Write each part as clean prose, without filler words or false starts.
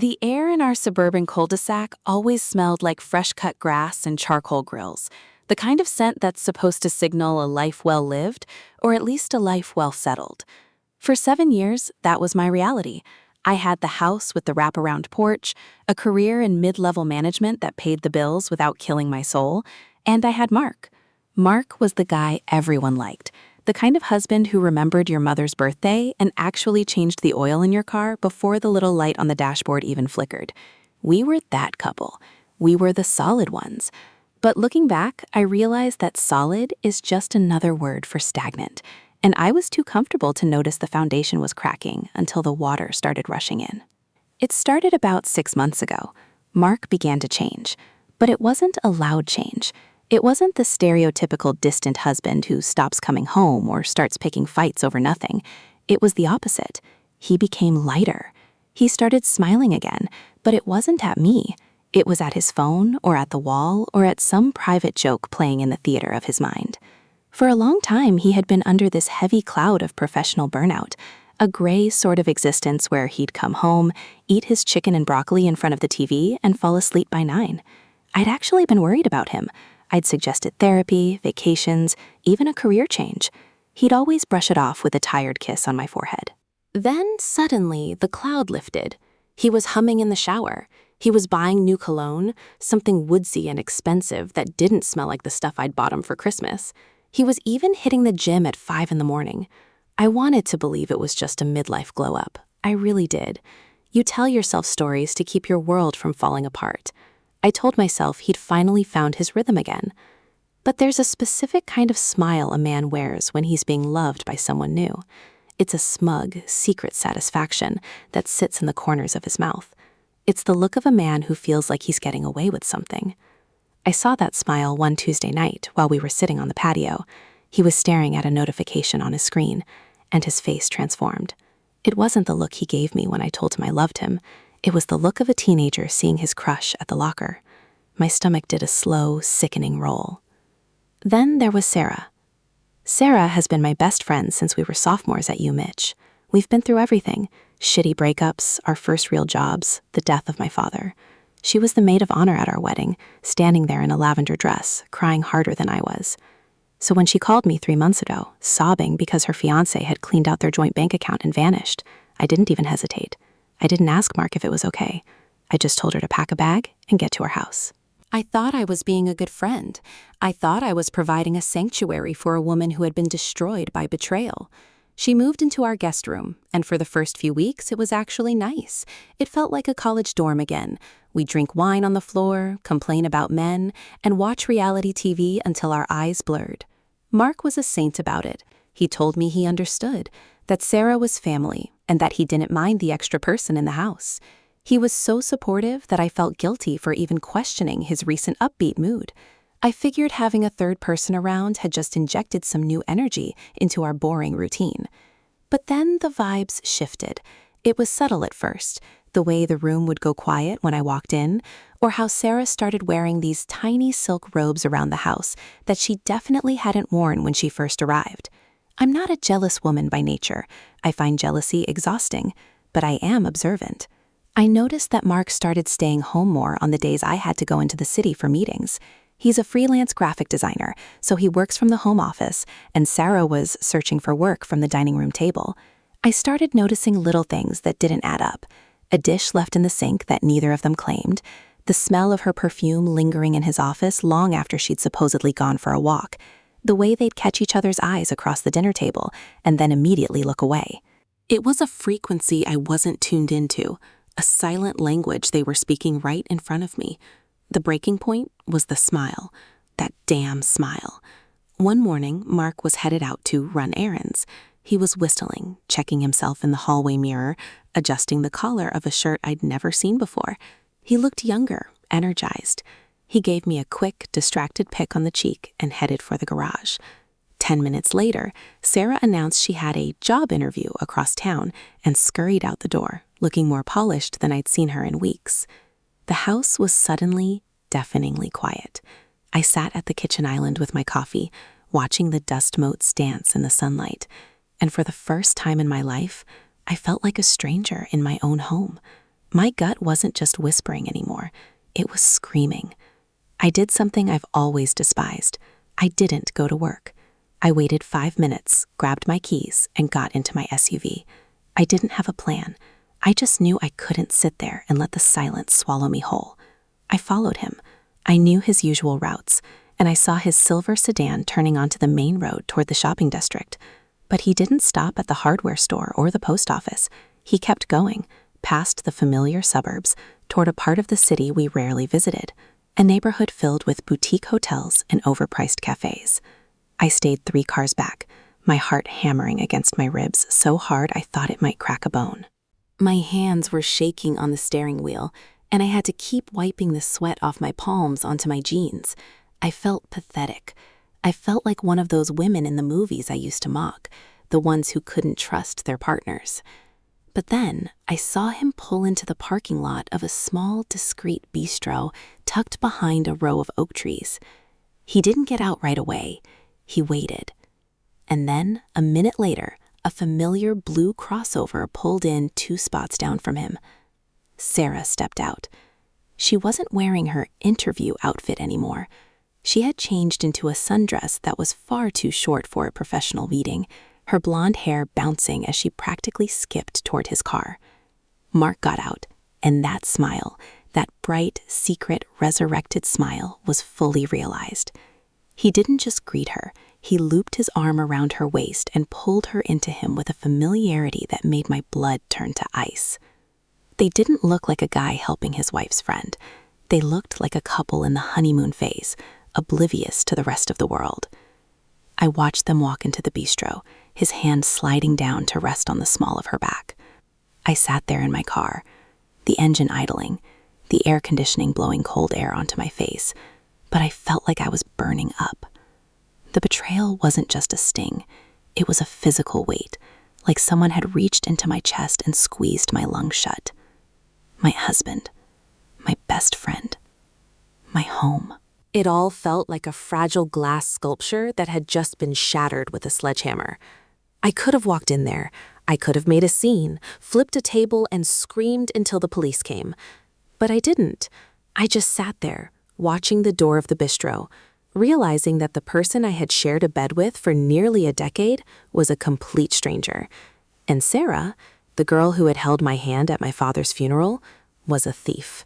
The air in our suburban cul-de-sac always smelled like fresh-cut grass and charcoal grills, the kind of scent that's supposed to signal a life well lived, or at least a life well settled. For 7 years, that was my reality. I had the house with the wraparound porch, a career in mid-level management that paid the bills without killing my soul, and I had Mark. Mark was the guy everyone liked, the kind of husband who remembered your mother's birthday and actually changed the oil in your car before the little light on the dashboard even flickered. We were that couple. We were the solid ones. But looking back, I realized that solid is just another word for stagnant, and I was too comfortable to notice the foundation was cracking until the water started rushing in. It started about 6 months ago. Mark began to change, but it wasn't a loud change. It wasn't the stereotypical distant husband who stops coming home or starts picking fights over nothing. It was the opposite. He became lighter. He started smiling again, but it wasn't at me. It was at his phone or at the wall or at some private joke playing in the theater of his mind. For a long time, he had been under this heavy cloud of professional burnout, a gray sort of existence where he'd come home, eat his chicken and broccoli in front of the TV, and fall asleep by 9. I'd actually been worried about him. I'd suggested therapy, vacations, even a career change. He'd always brush it off with a tired kiss on my forehead. Then, suddenly, the cloud lifted. He was humming in the shower. He was buying new cologne, something woodsy and expensive that didn't smell like the stuff I'd bought him for Christmas. He was even hitting the gym at 5 in the morning. I wanted to believe it was just a midlife glow-up. I really did. You tell yourself stories to keep your world from falling apart. I told myself he'd finally found his rhythm again. But there's a specific kind of smile a man wears when he's being loved by someone new. It's a smug, secret satisfaction that sits in the corners of his mouth. It's the look of a man who feels like he's getting away with something. I saw that smile one Tuesday night while we were sitting on the patio. He was staring at a notification on his screen, and his face transformed. It wasn't the look he gave me when I told him I loved him. It was the look of a teenager seeing his crush at the locker. My stomach did a slow, sickening roll. Then there was Sarah. Sarah has been my best friend since we were sophomores at UMitch. We've been through everything: shitty breakups, our first real jobs, the death of my father. She was the maid of honor at our wedding, standing there in a lavender dress, crying harder than I was. So when she called me 3 months ago, sobbing because her fiancé had cleaned out their joint bank account and vanished, I didn't even hesitate. I didn't ask Mark if it was okay. I just told her to pack a bag and get to her house. I thought I was being a good friend. I thought I was providing a sanctuary for a woman who had been destroyed by betrayal. She moved into our guest room, and for the first few weeks, it was actually nice. It felt like a college dorm again. We drink wine on the floor, complain about men, and watch reality TV until our eyes blurred. Mark was a saint about it. He told me he understood, that Sarah was family, and that he didn't mind the extra person in the house. He was so supportive that I felt guilty for even questioning his recent upbeat mood. I figured having a third person around had just injected some new energy into our boring routine. But then the vibes shifted. It was subtle at first, the way the room would go quiet when I walked in, or how Sarah started wearing these tiny silk robes around the house that she definitely hadn't worn when she first arrived. I'm not a jealous woman by nature. I find jealousy exhausting, but I am observant. I noticed that Mark started staying home more on the days I had to go into the city for meetings. He's a freelance graphic designer, so he works from the home office, and Sarah was searching for work from the dining room table. I started noticing little things that didn't add up. A dish left in the sink that neither of them claimed, the smell of her perfume lingering in his office long after she'd supposedly gone for a walk, the way they'd catch each other's eyes across the dinner table and then immediately look away. It was a frequency I wasn't tuned into, a silent language they were speaking right in front of me. The breaking point was the smile, that damn smile. One morning, Mark was headed out to run errands. He was whistling, checking himself in the hallway mirror, adjusting the collar of a shirt I'd never seen before. He looked younger, energized. He gave me a quick, distracted pick on the cheek and headed for the garage. 10 minutes later, Sarah announced she had a job interview across town and scurried out the door, looking more polished than I'd seen her in weeks. The house was suddenly, deafeningly quiet. I sat at the kitchen island with my coffee, watching the dust motes dance in the sunlight, and for the first time in my life, I felt like a stranger in my own home. My gut wasn't just whispering anymore, it was screaming. I did something I've always despised. I didn't go to work. I waited 5 minutes, grabbed my keys, and got into my SUV. I didn't have a plan. I just knew I couldn't sit there and let the silence swallow me whole. I followed him. I knew his usual routes, and I saw his silver sedan turning onto the main road toward the shopping district. But he didn't stop at the hardware store or the post office. He kept going, past the familiar suburbs, toward a part of the city we rarely visited, a neighborhood filled with boutique hotels and overpriced cafes. I stayed 3 cars back, my heart hammering against my ribs so hard I thought it might crack a bone. My hands were shaking on the steering wheel, and I had to keep wiping the sweat off my palms onto my jeans. I felt pathetic. I felt like one of those women in the movies I used to mock, the ones who couldn't trust their partners. But then I saw him pull into the parking lot of a small, discreet bistro tucked behind a row of oak trees. He didn't get out right away. He waited. And then, a minute later, a familiar blue crossover pulled in 2 spots down from him. Sarah stepped out. She wasn't wearing her interview outfit anymore. She had changed into a sundress that was far too short for a professional meeting, her blonde hair bouncing as she practically skipped toward his car. Mark got out, and that smile, that bright, secret, resurrected smile, was fully realized. He didn't just greet her, he looped his arm around her waist and pulled her into him with a familiarity that made my blood turn to ice. They didn't look like a guy helping his wife's friend. They looked like a couple in the honeymoon phase, oblivious to the rest of the world. I watched them walk into the bistro, his hand sliding down to rest on the small of her back. I sat there in my car, the engine idling, the air conditioning blowing cold air onto my face, but I felt like I was burning up. The betrayal wasn't just a sting, it was a physical weight, like someone had reached into my chest and squeezed my lungs shut. My husband, my best friend, my home. It all felt like a fragile glass sculpture that had just been shattered with a sledgehammer. I could have walked in there. I could have made a scene, flipped a table, and screamed until the police came. But I didn't. I just sat there, watching the door of the bistro, realizing that the person I had shared a bed with for nearly a decade was a complete stranger. And Sarah, the girl who had held my hand at my father's funeral, was a thief.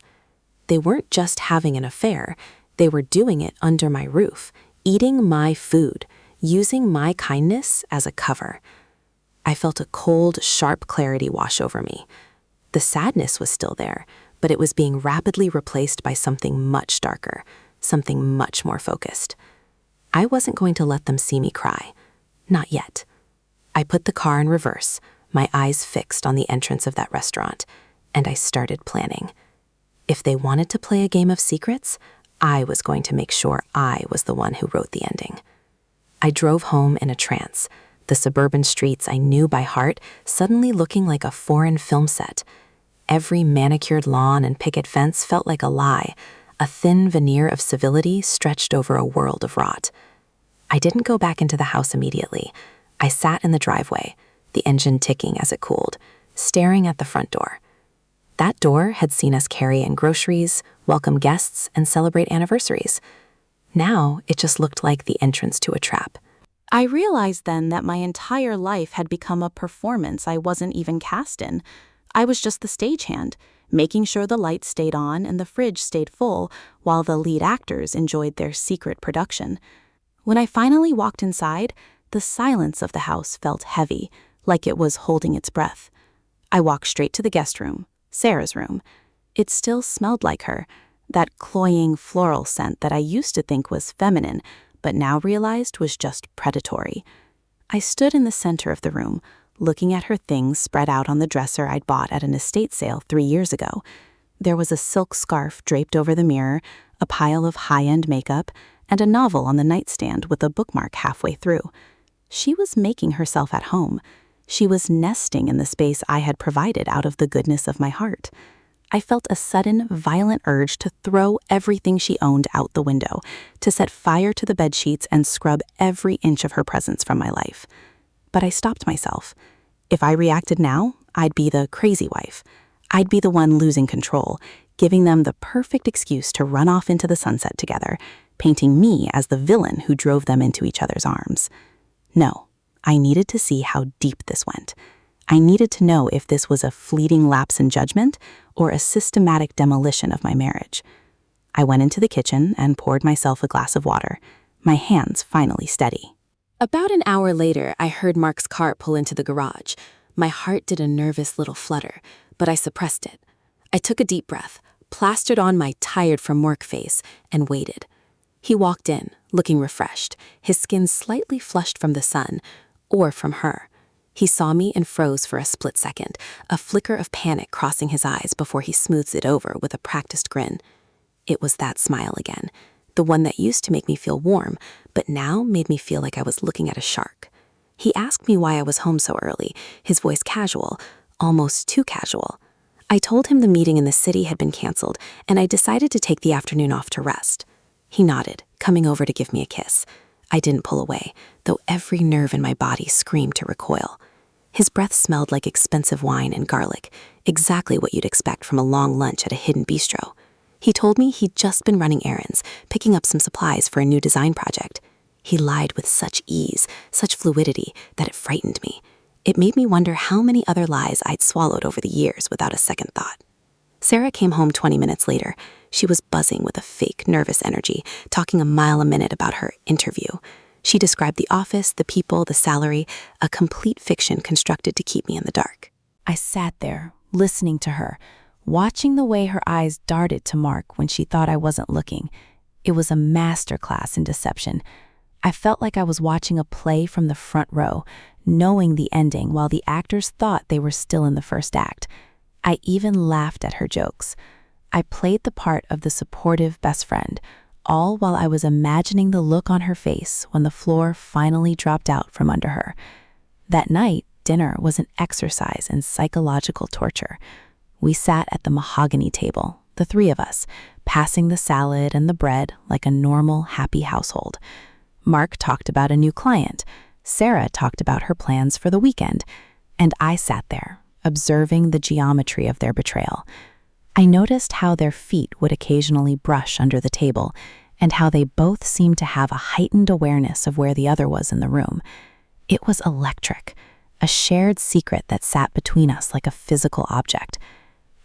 They weren't just having an affair. They were doing it under my roof, eating my food, using my kindness as a cover. I felt a cold, sharp clarity wash over me. The sadness was still there, but it was being rapidly replaced by something much darker, something much more focused. I wasn't going to let them see me cry. Not yet. I put the car in reverse, my eyes fixed on the entrance of that restaurant, and I started planning. If they wanted to play a game of secrets, I was going to make sure I was the one who wrote the ending. I drove home in a trance, the suburban streets I knew by heart suddenly looking like a foreign film set. Every manicured lawn and picket fence felt like a lie, a thin veneer of civility stretched over a world of rot. I didn't go back into the house immediately. I sat in the driveway, the engine ticking as it cooled, staring at the front door. That door had seen us carry in groceries, welcome guests, and celebrate anniversaries. Now it just looked like the entrance to a trap. I realized then that my entire life had become a performance I wasn't even cast in. I was just the stagehand, making sure the lights stayed on and the fridge stayed full while the lead actors enjoyed their secret production. When I finally walked inside, the silence of the house felt heavy, like it was holding its breath. I walked straight to the guest room, Sarah's room. It still smelled like her, that cloying floral scent that I used to think was feminine, but now realized was just predatory. I stood in the center of the room, looking at her things spread out on the dresser I'd bought at an estate sale 3 years ago. There was a silk scarf draped over the mirror, a pile of high-end makeup, and a novel on the nightstand with a bookmark halfway through. She was making herself at home. She was nesting in the space I had provided out of the goodness of my heart. I felt a sudden, violent urge to throw everything she owned out the window, to set fire to the bedsheets and scrub every inch of her presence from my life. But I stopped myself. If I reacted now, I'd be the crazy wife. I'd be the one losing control, giving them the perfect excuse to run off into the sunset together, painting me as the villain who drove them into each other's arms. No, I needed to see how deep this went. I needed to know if this was a fleeting lapse in judgment or a systematic demolition of my marriage. I went into the kitchen and poured myself a glass of water, my hands finally steady. About an hour later, I heard Mark's car pull into the garage. My heart did a nervous little flutter, but I suppressed it. I took a deep breath, plastered on my tired from work face, and waited. He walked in, looking refreshed, his skin slightly flushed from the sun, or from her. He saw me and froze for a split second, a flicker of panic crossing his eyes before he smoothed it over with a practiced grin. It was that smile again, the one that used to make me feel warm, but now made me feel like I was looking at a shark. He asked me why I was home so early, his voice casual, almost too casual. I told him the meeting in the city had been canceled, and I decided to take the afternoon off to rest. He nodded, coming over to give me a kiss. I didn't pull away, though every nerve in my body screamed to recoil. His breath smelled like expensive wine and garlic, exactly what you'd expect from a long lunch at a hidden bistro. He told me he'd just been running errands, picking up some supplies for a new design project. He lied with such ease, such fluidity, that it frightened me. It made me wonder how many other lies I'd swallowed over the years without a second thought. Sarah came home 20 minutes later. She was buzzing with a fake, nervous energy, talking a mile a minute about her interview. She described the office, the people, the salary, a complete fiction constructed to keep me in the dark. I sat there, listening to her, watching the way her eyes darted to Mark when she thought I wasn't looking. It was a masterclass in deception. I felt like I was watching a play from the front row, knowing the ending while the actors thought they were still in the first act. I even laughed at her jokes. I played the part of the supportive best friend, all while I was imagining the look on her face when the floor finally dropped out from under her. That night, dinner was an exercise in psychological torture. We sat at the mahogany table, the three of us, passing the salad and the bread like a normal, happy household. Mark talked about a new client. Sarah talked about her plans for the weekend. And I sat there, observing the geometry of their betrayal. I noticed how their feet would occasionally brush under the table, and how they both seemed to have a heightened awareness of where the other was in the room. It was electric, a shared secret that sat between us like a physical object.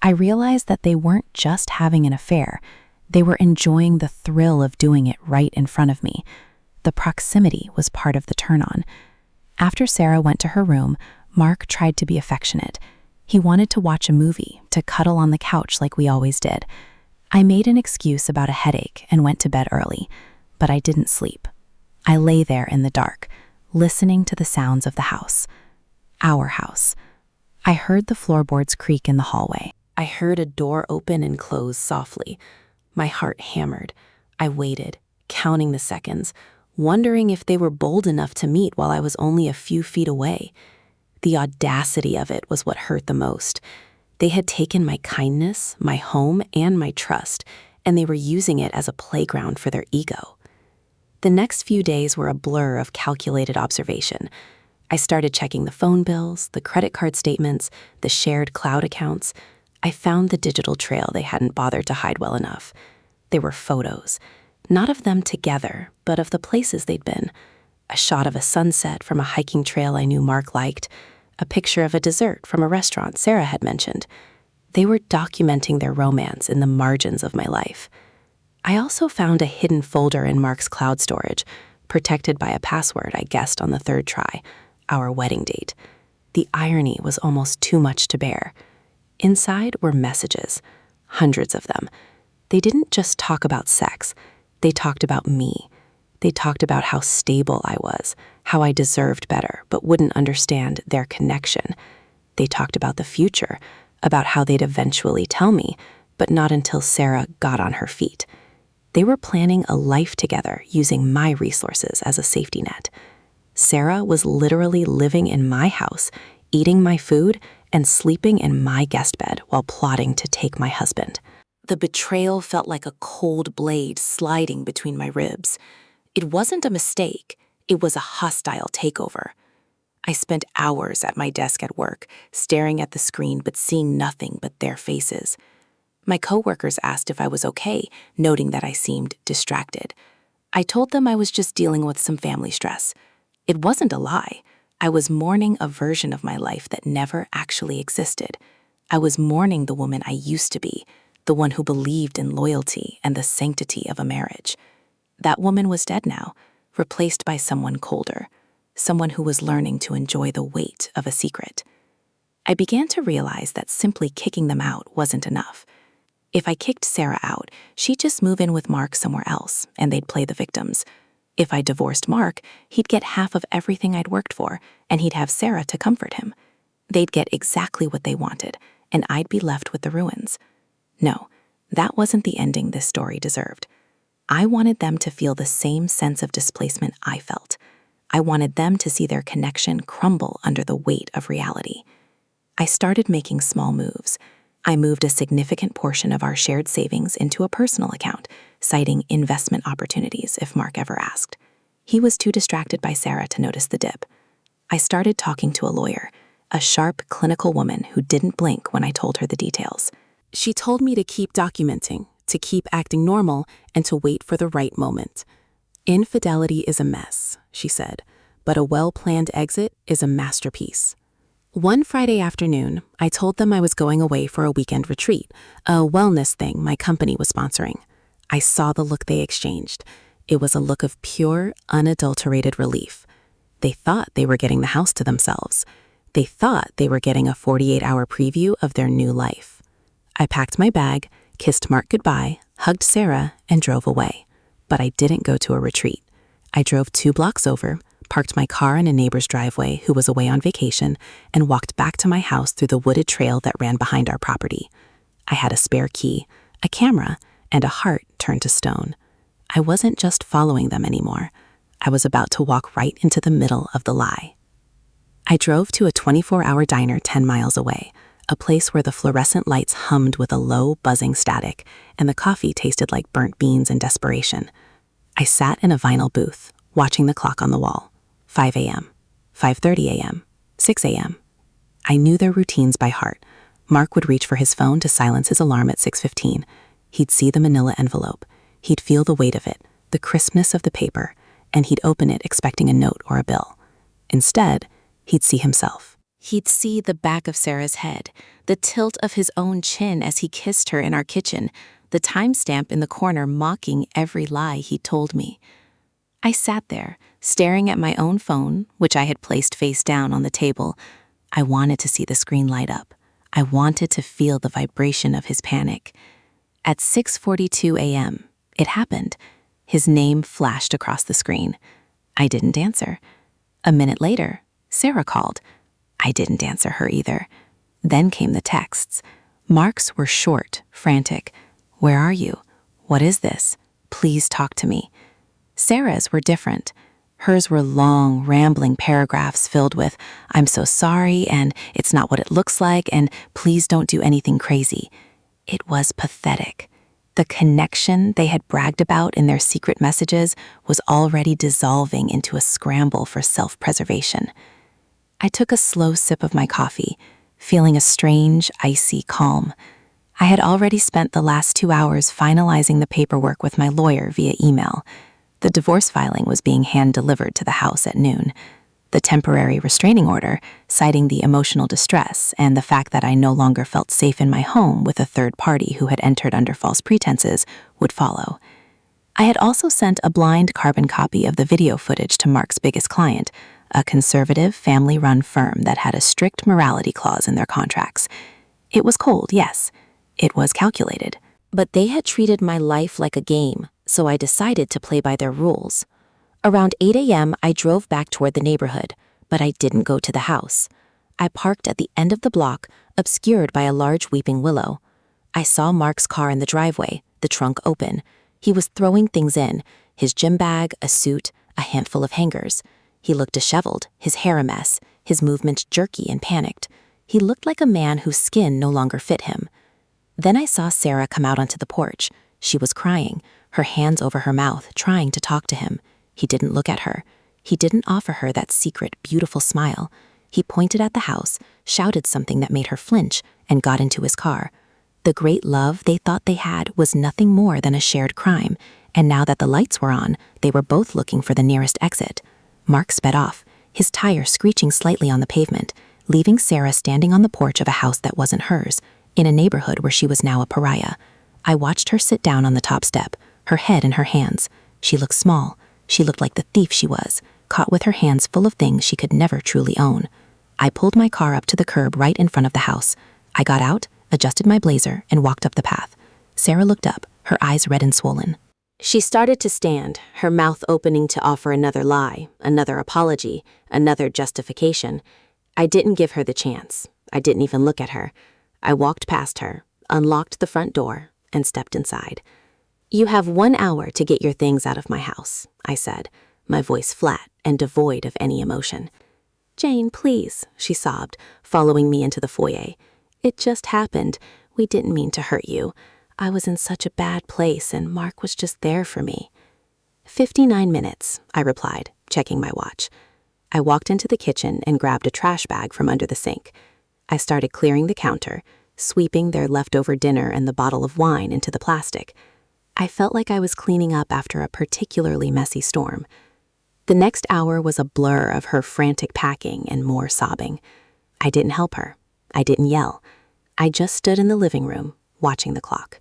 I realized that they weren't just having an affair. They were enjoying the thrill of doing it right in front of me. The proximity was part of the turn-on. After Sarah went to her room, Mark tried to be affectionate. He wanted to watch a movie, to cuddle on the couch like we always did. I made an excuse about a headache and went to bed early, but I didn't sleep. I lay there in the dark, listening to the sounds of the house. Our house. I heard the floorboards creak in the hallway. I heard a door open and close softly. My heart hammered. I waited, counting the seconds, wondering if they were bold enough to meet while I was only a few feet away. The audacity of it was what hurt the most. They had taken my kindness, my home, and my trust, and they were using it as a playground for their ego. The next few days were a blur of calculated observation. I started checking the phone bills, the credit card statements, the shared cloud accounts. I found the digital trail they hadn't bothered to hide well enough. There were photos, not of them together, but of the places they'd been. A shot of a sunset from a hiking trail I knew Mark liked, a picture of a dessert from a restaurant Sarah had mentioned. They were documenting their romance in the margins of my life. I also found a hidden folder in Mark's cloud storage, protected by a password I guessed on the third try, our wedding date. The irony was almost too much to bear. Inside were messages, hundreds of them. They didn't just talk about sex. They talked about me. They talked about how stable I was, how I deserved better, but wouldn't understand their connection. They talked about the future, about how they'd eventually tell me, but not until Sarah got on her feet. They were planning a life together using my resources as a safety net. Sarah was literally living in my house, eating my food, and sleeping in my guest bed while plotting to take my husband. The betrayal felt like a cold blade sliding between my ribs. It wasn't a mistake. It was a hostile takeover. I spent hours at my desk at work, staring at the screen but seeing nothing but their faces. My coworkers asked if I was okay, noting that I seemed distracted. I told them I was just dealing with some family stress. It wasn't a lie. I was mourning a version of my life that never actually existed. I was mourning the woman I used to be, the one who believed in loyalty and the sanctity of a marriage. That woman was dead now, replaced by someone colder, someone who was learning to enjoy the weight of a secret. I began to realize that simply kicking them out wasn't enough. If I kicked Sarah out, she'd just move in with Mark somewhere else, and they'd play the victims. If I divorced Mark, he'd get half of everything I'd worked for, and he'd have Sarah to comfort him. They'd get exactly what they wanted, and I'd be left with the ruins. No, that wasn't the ending this story deserved. I wanted them to feel the same sense of displacement I felt. I wanted them to see their connection crumble under the weight of reality. I started making small moves. I moved a significant portion of our shared savings into a personal account, citing investment opportunities if Mark ever asked. He was too distracted by Sarah to notice the dip. I started talking to a lawyer, a sharp, clinical woman who didn't blink when I told her the details. She told me to keep documenting, to keep acting normal, and to wait for the right moment. Infidelity is a mess, she said, but a well-planned exit is a masterpiece. One Friday afternoon, I told them I was going away for a weekend retreat, a wellness thing my company was sponsoring. I saw the look they exchanged. It was a look of pure, unadulterated relief. They thought they were getting the house to themselves. They thought they were getting a 48-hour preview of their new life. I packed my bag, kissed Mark goodbye, hugged Sarah, and drove away. But I didn't go to a retreat. I drove 2 blocks over, parked my car in a neighbor's driveway who was away on vacation, and walked back to my house through the wooded trail that ran behind our property. I had a spare key, a camera, and a heart turned to stone. I wasn't just following them anymore. I was about to walk right into the middle of the lie. I drove to a 24-hour diner 10 miles away, a place where the fluorescent lights hummed with a low, buzzing static, and the coffee tasted like burnt beans and desperation. I sat in a vinyl booth, watching the clock on the wall. 5 a.m., 5:30 a.m., 6 a.m. I knew their routines by heart. Mark would reach for his phone to silence his alarm at 6:15. He'd see the manila envelope. He'd feel the weight of it, the crispness of the paper, and he'd open it expecting a note or a bill. Instead, he'd see himself. He'd see the back of Sarah's head, the tilt of his own chin as he kissed her in our kitchen, the timestamp in the corner mocking every lie he told me. I sat there, staring at my own phone, which I had placed face down on the table. I wanted to see the screen light up. I wanted to feel the vibration of his panic. At 6:42 a.m., it happened. His name flashed across the screen. I didn't answer. A minute later, Sarah called. I didn't answer her either. Then came the texts. Mark's were short, frantic. "Where are you? What is this? Please talk to me." Sarah's were different. Hers were long, rambling paragraphs filled with, "I'm so sorry," and "it's not what it looks like," and "please don't do anything crazy." It was pathetic. The connection they had bragged about in their secret messages was already dissolving into a scramble for self-preservation. I took a slow sip of my coffee, feeling a strange, icy calm. I had already spent the last 2 hours finalizing the paperwork with my lawyer via email. The divorce filing was being hand-delivered to the house at noon. The temporary restraining order, citing the emotional distress and the fact that I no longer felt safe in my home with a third party who had entered under false pretenses, would follow. I had also sent a blind carbon copy of the video footage to Mark's biggest client, a conservative, family-run firm that had a strict morality clause in their contracts. It was cold, yes. It was calculated. But they had treated my life like a game, so I decided to play by their rules. Around 8 a.m., I drove back toward the neighborhood, but I didn't go to the house. I parked at the end of the block, obscured by a large weeping willow. I saw Mark's car in the driveway, the trunk open. He was throwing things in, his gym bag, a suit, a handful of hangers. He looked disheveled, his hair a mess, his movements jerky and panicked. He looked like a man whose skin no longer fit him. Then I saw Sarah come out onto the porch. She was crying, her hands over her mouth, trying to talk to him. He didn't look at her. He didn't offer her that secret, beautiful smile. He pointed at the house, shouted something that made her flinch, and got into his car. The great love they thought they had was nothing more than a shared crime, and now that the lights were on, they were both looking for the nearest exit. Mark sped off, his tire screeching slightly on the pavement, leaving Sarah standing on the porch of a house that wasn't hers, in a neighborhood where she was now a pariah. I watched her sit down on the top step, her head in her hands. She looked small. She looked like the thief she was, caught with her hands full of things she could never truly own. I pulled my car up to the curb right in front of the house. I got out, adjusted my blazer, and walked up the path. Sarah looked up, her eyes red and swollen. She started to stand, her mouth opening to offer another lie, another apology, another justification. I didn't give her the chance. I didn't even look at her. I walked past her, unlocked the front door, and stepped inside. "You have 1 hour to get your things out of my house," I said, my voice flat and devoid of any emotion. "Jane, please," she sobbed, following me into the foyer. "It just happened. We didn't mean to hurt you. I was in such a bad place and Mark was just there for me." 59 minutes, I replied, checking my watch. I walked into the kitchen and grabbed a trash bag from under the sink. I started clearing the counter, sweeping their leftover dinner and the bottle of wine into the plastic. I felt like I was cleaning up after a particularly messy storm. The next hour was a blur of her frantic packing and more sobbing. I didn't help her. I didn't yell. I just stood in the living room, watching the clock.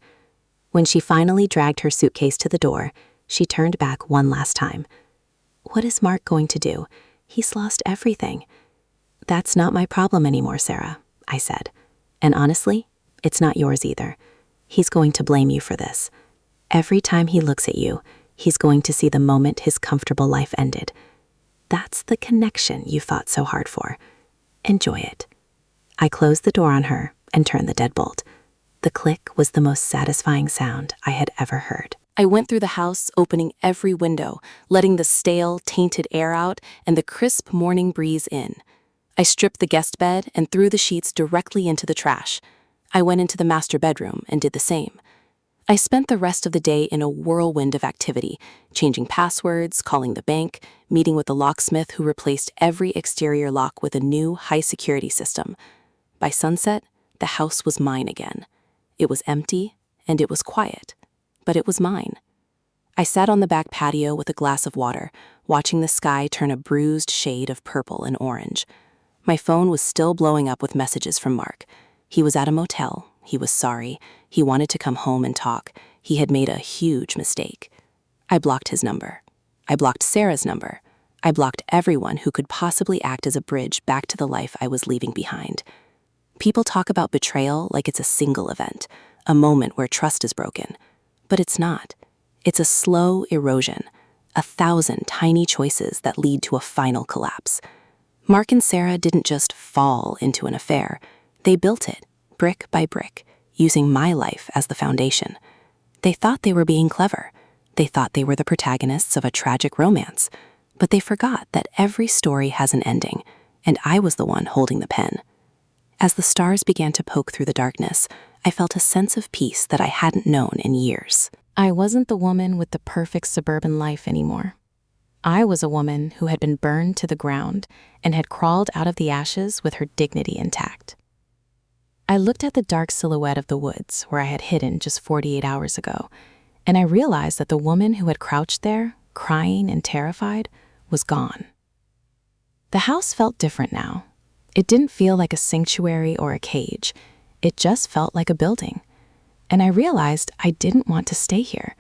When she finally dragged her suitcase to the door, she turned back one last time. "What is Mark going to do? He's lost everything." "That's not my problem anymore, Sarah," I said. "And honestly, it's not yours either. He's going to blame you for this. Every time he looks at you, he's going to see the moment his comfortable life ended. That's the connection you fought so hard for. Enjoy it." I closed the door on her and turned the deadbolt. The click was the most satisfying sound I had ever heard. I went through the house, opening every window, letting the stale, tainted air out and the crisp morning breeze in. I stripped the guest bed and threw the sheets directly into the trash. I went into the master bedroom and did the same. I spent the rest of the day in a whirlwind of activity, changing passwords, calling the bank, meeting with the locksmith who replaced every exterior lock with a new high-security system. By sunset, the house was mine again. It was empty and it was quiet, but it was mine. I sat on the back patio with a glass of water, watching the sky turn a bruised shade of purple and orange. My phone was still blowing up with messages from Mark. He was at a motel. He was sorry. He wanted to come home and talk. He had made a huge mistake. I blocked his number. I blocked Sarah's number. I blocked everyone who could possibly act as a bridge back to the life I was leaving behind. People talk about betrayal like it's a single event, a moment where trust is broken. But it's not. It's a slow erosion, 1,000 tiny choices that lead to a final collapse. Mark and Sarah didn't just fall into an affair. They built it, brick by brick, using my life as the foundation. They thought they were being clever. They thought they were the protagonists of a tragic romance. But they forgot that every story has an ending, and I was the one holding the pen. As the stars began to poke through the darkness, I felt a sense of peace that I hadn't known in years. I wasn't the woman with the perfect suburban life anymore. I was a woman who had been burned to the ground and had crawled out of the ashes with her dignity intact. I looked at the dark silhouette of the woods where I had hidden just 48 hours ago, and I realized that the woman who had crouched there, crying and terrified, was gone. The house felt different now. It didn't feel like a sanctuary or a cage. It just felt like a building. And I realized I didn't want to stay here.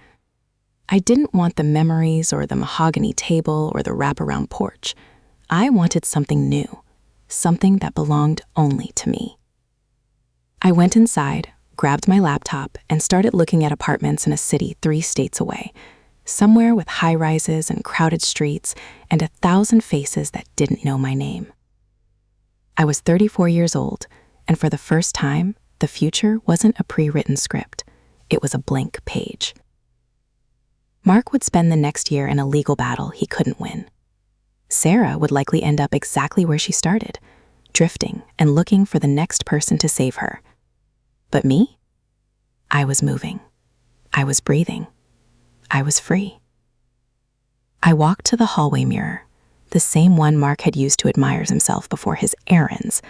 I didn't want the memories or the mahogany table or the wraparound porch. I wanted something new, something that belonged only to me. I went inside, grabbed my laptop, and started looking at apartments in a city 3 states away, somewhere with high-rises and crowded streets and 1,000 faces that didn't know my name. I was 34 years old, and for the first time, the future wasn't a pre-written script. It was a blank page. Mark would spend the next year in a legal battle he couldn't win. Sarah would likely end up exactly where she started, drifting and looking for the next person to save her. But me? I was moving. I was breathing. I was free. I walked to the hallway mirror, the same one Mark had used to admire himself before his errands,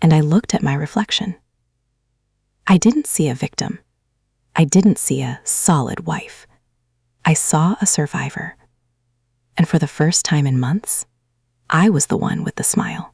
and I looked at my reflection. I didn't see a victim. I didn't see a solid wife. I saw a survivor. And for the first time in months, I was the one with the smile.